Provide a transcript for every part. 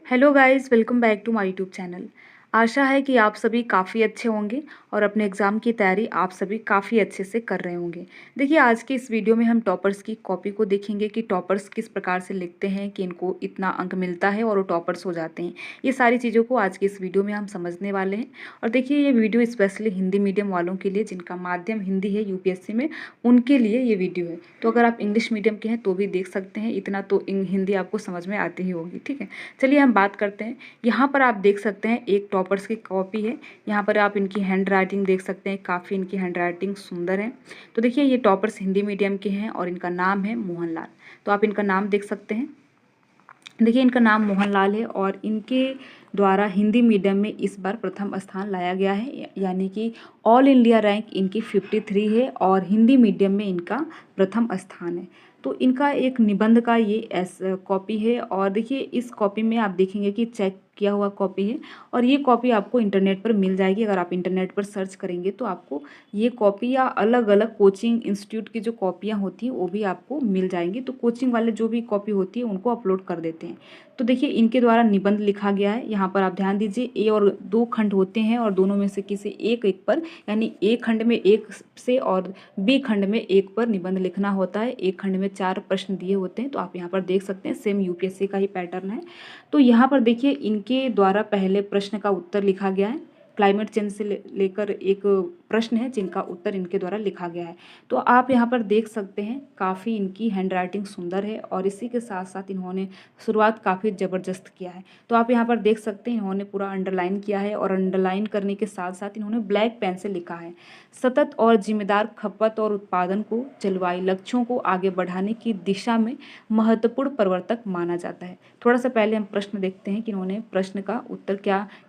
Hello guys, welcome back to my YouTube channel. आशा है कि आप सभी काफ़ी अच्छे होंगे और अपने एग्ज़ाम की तैयारी आप सभी काफ़ी अच्छे से कर रहे होंगे। देखिए, आज की इस वीडियो में हम टॉपर्स की कॉपी को देखेंगे कि टॉपर्स किस प्रकार से लिखते हैं कि इनको इतना अंक मिलता है और वो टॉपर्स हो जाते हैं। ये सारी चीज़ों को आज की इस वीडियो में हम समझने वाले हैं। और देखिए, ये वीडियो स्पेशली हिंदी मीडियम वालों के लिए, जिनका माध्यम हिंदी है यूपीएससी में, उनके लिए ये वीडियो है। तो अगर आप इंग्लिश मीडियम के हैं तो भी देख सकते हैं, इतना तो हिंदी आपको समझ में आती ही होगी। ठीक है, चलिए हम बात करते हैं। यहाँ पर आप देख सकते हैं एक टॉपर्स की कॉपी है। यहाँ पर आप इनकी हैंड राइटिंग देख सकते हैं, काफ़ी इनकी हैंड राइटिंग सुंदर है। तो देखिए, ये टॉपर्स हिंदी मीडियम के हैं और इनका नाम है मोहनलाल। तो आप इनका नाम देख सकते हैं। देखिए, इनका नाम मोहनलाल है और इनके द्वारा हिंदी मीडियम में इस बार प्रथम स्थान लाया गया है, यानी कि ऑल इंडिया रैंक इनकी 53 है और हिंदी मीडियम में इनका प्रथम स्थान है। तो इनका एक निबंध का ये कॉपी है और देखिए, इस कॉपी में आप देखेंगे कि चेक किया हुआ कॉपी है और ये कॉपी आपको इंटरनेट पर मिल जाएगी। अगर आप इंटरनेट पर सर्च करेंगे तो आपको ये कॉपी या अलग अलग कोचिंग इंस्टीट्यूट की जो कॉपियाँ होती हैं वो भी आपको मिल जाएंगी। तो कोचिंग वाले जो भी कॉपी होती है उनको अपलोड कर देते हैं। तो देखिए, इनके द्वारा निबंध लिखा गया है। यहाँ पर आप ध्यान दीजिए, ए और दो खंड होते हैं और दोनों में से किसी एक एक पर, यानी ए खंड में एक से और बी खंड में एक पर निबंध लिखना होता है। एक खंड में 4 प्रश्न दिए होते हैं। तो आप यहाँ पर देख सकते हैं, सेम यूपीएससी का ही पैटर्न है। तो यहाँ पर देखिए, इनके द्वारा पहले प्रश्न का उत्तर लिखा गया है। क्लाइमेट चेंज से लेकर एक प्रश्न है जिनका उत्तर इनके द्वारा लिखा गया है। तो आप यहाँ पर देख सकते हैं, काफ़ी इनकी हैंड राइटिंग सुंदर है और इसी के साथ साथ इन्होंने शुरुआत काफ़ी ज़बरदस्त किया है। तो आप यहाँ पर देख सकते हैं, इन्होंने पूरा अंडरलाइन किया है और अंडरलाइन करने के साथ साथ इन्होंने ब्लैक पेन से लिखा है, सतत और जिम्मेदार खपत और उत्पादन को जलवायु लक्ष्यों को आगे बढ़ाने की दिशा में महत्वपूर्ण प्रवर्तक माना जाता है। थोड़ा सा पहले हम प्रश्न देखते हैं कि इन्होंने प्रश्न का उत्तर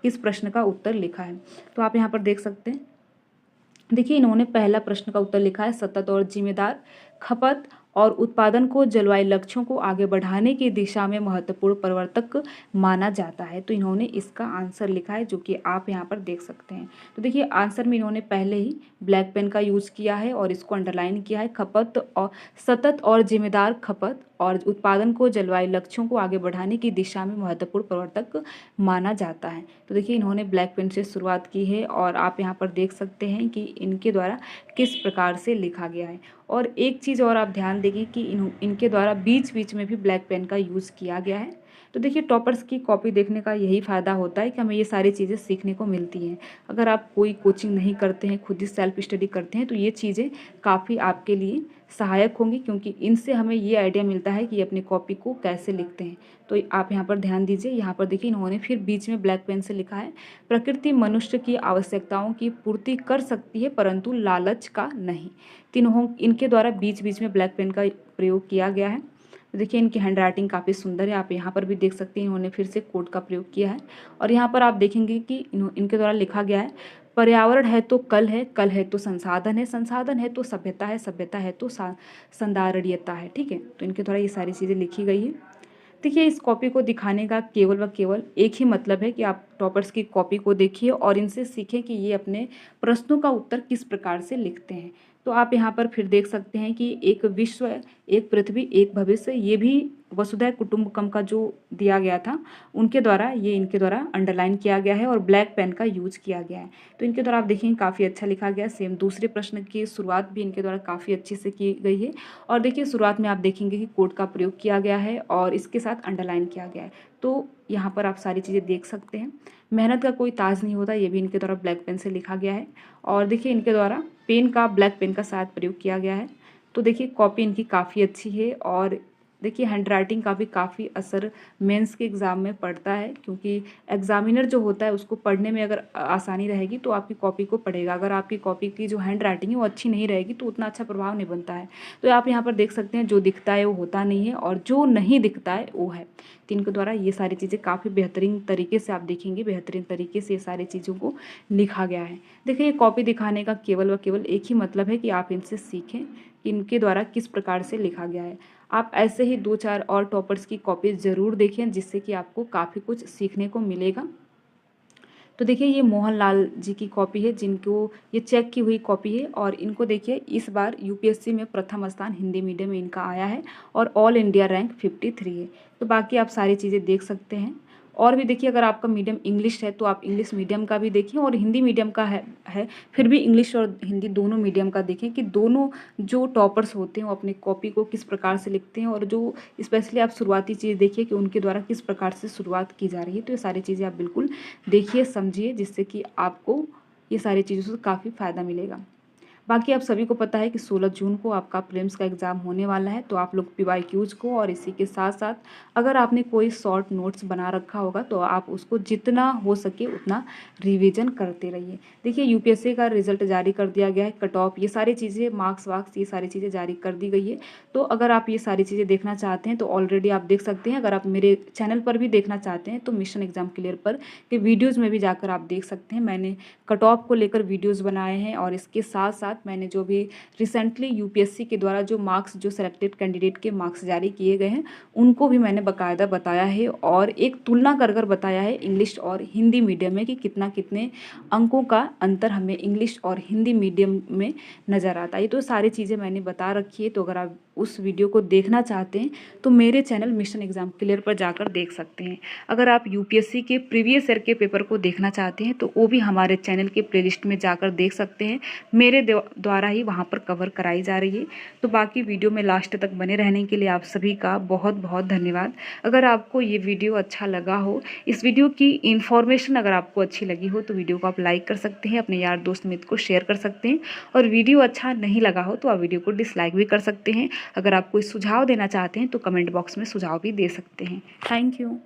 किस प्रश्न का उत्तर लिखा है। तो आप यहाँ पर देख सकते हैं, देखिए, इन्होंने पहला प्रश्न का उत्तर लिखा है, सतत और जिम्मेदार खपत और उत्पादन को जलवायु लक्ष्यों को आगे बढ़ाने की दिशा में महत्वपूर्ण प्रवर्तक माना जाता है। तो इन्होंने इसका आंसर लिखा है, जो कि आप यहाँ पर देख सकते हैं। तो देखिए, आंसर में इन्होंने पहले ही ब्लैक पेन का यूज़ किया है और इसको अंडरलाइन किया है, खपत और सतत और जिम्मेदार खपत और उत्पादन को जलवायु लक्ष्यों को आगे बढ़ाने की दिशा में महत्वपूर्ण प्रवर्तक माना जाता है। तो देखिए, इन्होंने ब्लैक पेन से शुरुआत की है और आप यहाँ पर देख सकते हैं कि इनके द्वारा किस प्रकार से लिखा गया है। और एक चीज़ और आप ध्यान देंगे कि इनके द्वारा बीच बीच में भी ब्लैक पेन का यूज़ किया गया है। तो देखिए, टॉपर्स की कॉपी देखने का यही फ़ायदा होता है कि हमें ये सारी चीज़ें सीखने को मिलती हैं। अगर आप कोई कोचिंग नहीं करते हैं, खुद ही सेल्फ स्टडी करते हैं, तो ये चीज़ें काफ़ी आपके लिए सहायक होंगी, क्योंकि इनसे हमें ये आइडिया मिलता है कि अपनी कॉपी को कैसे लिखते हैं। तो आप यहाँ पर ध्यान दीजिए, यहाँ पर देखिए, इन्होंने फिर बीच में ब्लैक पेन से लिखा है, प्रकृति मनुष्य की आवश्यकताओं की पूर्ति कर सकती है परंतु लालच का नहीं। तीनों इनके द्वारा बीच बीच में ब्लैक पेन का प्रयोग किया गया है। तो देखिए, इनकी हैंड राइटिंग काफ़ी सुंदर है। आप यहाँ पर भी देख सकते हैं, इन्होंने फिर से कोड का प्रयोग किया है और यहाँ पर आप देखेंगे कि इनके द्वारा लिखा गया है, पर्यावरण है तो कल है तो संसाधन है तो सभ्यता है तो संदारणीयता है। ठीक है, तो इनके द्वारा ये सारी चीज़ें लिखी गई है। देखिए, इस कॉपी को दिखाने का केवल व केवल एक ही मतलब है कि आप टॉपर्स की कॉपी को देखिए और इनसे सीखें कि ये अपने प्रश्नों का उत्तर किस प्रकार से लिखते हैं। तो आप यहाँ पर फिर देख सकते हैं कि एक विश्व, एक पृथ्वी, एक भविष्य, ये भी वसुधैव कुटुंबकम का जो दिया गया था उनके द्वारा, ये इनके द्वारा अंडरलाइन किया गया है और ब्लैक पेन का यूज किया गया है। तो इनके द्वारा आप देखेंगे काफ़ी अच्छा लिखा गया है। सेम दूसरे प्रश्न की शुरुआत भी इनके द्वारा काफ़ी अच्छे से की गई है और देखिए, शुरुआत में आप देखेंगे कि कोड का प्रयोग किया गया है और इसके साथ अंडरलाइन किया गया है। तो यहाँ पर आप सारी चीज़ें देख सकते हैं। मेहनत का कोई ताज नहीं होता, ये भी इनके द्वारा ब्लैक पेन से लिखा गया है और देखिए, इनके द्वारा ब्लैक पेन का साथ प्रयोग किया गया है। तो देखिए, कॉपी इनकी काफ़ी अच्छी है और देखिए, हैंड राइटिंग का भी काफ़ी असर मेंस के एग्ज़ाम में पड़ता है, क्योंकि एग्जामिनर जो होता है उसको पढ़ने में अगर आसानी रहेगी तो आपकी कॉपी को पढ़ेगा। अगर आपकी कॉपी की जो हैंड राइटिंग है वो अच्छी नहीं रहेगी तो उतना अच्छा प्रभाव नहीं बनता है। तो आप यहाँ पर देख सकते हैं, जो दिखता है वो होता नहीं है और जो नहीं दिखता है वो है। तो इनके द्वारा ये सारी चीज़ें काफ़ी बेहतरीन तरीके से आप देखेंगे, बेहतरीन तरीके से ये सारी चीज़ों को लिखा गया है। देखिए, ये कॉपी दिखाने का केवल व केवल एक ही मतलब है कि आप इनसे सीखें कि इनके द्वारा किस प्रकार से लिखा गया है। आप ऐसे ही 2-4 और टॉपर्स की कॉपीज ज़रूर देखें, जिससे कि आपको काफ़ी कुछ सीखने को मिलेगा। तो देखिए, ये मोहनलाल जी की कॉपी है, जिनको ये चेक की हुई कॉपी है और इनको देखिए, इस बार यूपीएससी में प्रथम स्थान हिंदी मीडियम में इनका आया है और ऑल इंडिया रैंक 53 है। तो बाकी आप सारी चीज़ें देख सकते हैं और भी देखिए, अगर आपका मीडियम इंग्लिश है तो आप इंग्लिश मीडियम का भी देखें, और हिंदी मीडियम का है फिर भी इंग्लिश और हिंदी दोनों मीडियम का देखें कि दोनों जो टॉपर्स होते हैं वो अपने कॉपी को किस प्रकार से लिखते हैं, और जो स्पेशली आप शुरुआती चीज़ देखिए कि उनके द्वारा किस प्रकार से शुरुआत की जा रही है। तो ये सारी चीज़ें आप बिल्कुल देखिए, समझिए, जिससे कि आपको ये सारी चीज़ों से काफ़ी फ़ायदा मिलेगा। बाकी आप सभी को पता है कि 16 जून को आपका प्रीलिम्स का एग्ज़ाम होने वाला है, तो आप लोग पीवाईक्यूज़ को और इसी के साथ-साथ अगर आपने कोई शॉर्ट नोट्स बना रखा होगा तो आप उसको जितना हो सके उतना रिवीजन करते रहिए। देखिए, यूपीएससी का रिज़ल्ट जारी कर दिया गया है, कट ऑफ ये सारी चीज़ें, मार्क्स वार्क्स ये सारी चीज़ें जारी कर दी गई है। तो अगर आप ये सारी चीज़ें देखना चाहते हैं तो ऑलरेडी आप देख सकते हैं। अगर आप मेरे चैनल पर भी देखना चाहते हैं तो मिशन एग्ज़ाम क्लियर पर के वीडियोज़ में भी जाकर आप देख सकते हैं। मैंने कट ऑफ को लेकर वीडियोज़ बनाए हैं, और इसके साथ-साथ मैंने जो भी रिसेंटली यूपीएससी के द्वारा जो मार्क्स, जो सेलेक्टेड कैंडिडेट के मार्क्स जारी किए गए हैं, उनको भी मैंने बाकायदा बताया है, और एक तुलना कर कर बताया है इंग्लिश और हिंदी मीडियम में कि कितना कितने अंकों का अंतर हमें इंग्लिश और हिंदी मीडियम में नज़र आता है। तो सारी चीज़ें मैंने बता रखी है। तो अगर आप उस वीडियो को देखना चाहते हैं तो मेरे चैनल मिशन एग्ज़ाम क्लियर पर जाकर देख सकते हैं। अगर आप यूपीएससी के प्रीवियस ईयर के पेपर को देखना चाहते हैं तो वो भी हमारे चैनल के प्लेलिस्ट में जाकर देख सकते हैं। मेरे द्वारा ही वहाँ पर कवर कराई जा रही है। तो बाकी वीडियो में लास्ट तक बने रहने के लिए आप सभी का बहुत बहुत धन्यवाद। अगर आपको ये वीडियो अच्छा लगा हो, इस वीडियो की इन्फॉर्मेशन अगर आपको अच्छी लगी हो, तो वीडियो को आप लाइक कर सकते हैं, अपने यार दोस्त मित्र को शेयर कर सकते हैं, और वीडियो अच्छा नहीं लगा हो तो आप वीडियो को डिसलाइक भी कर सकते हैं। अगर आप कोई सुझाव देना चाहते हैं तो कमेंट बॉक्स में सुझाव भी दे सकते हैं। Thank you.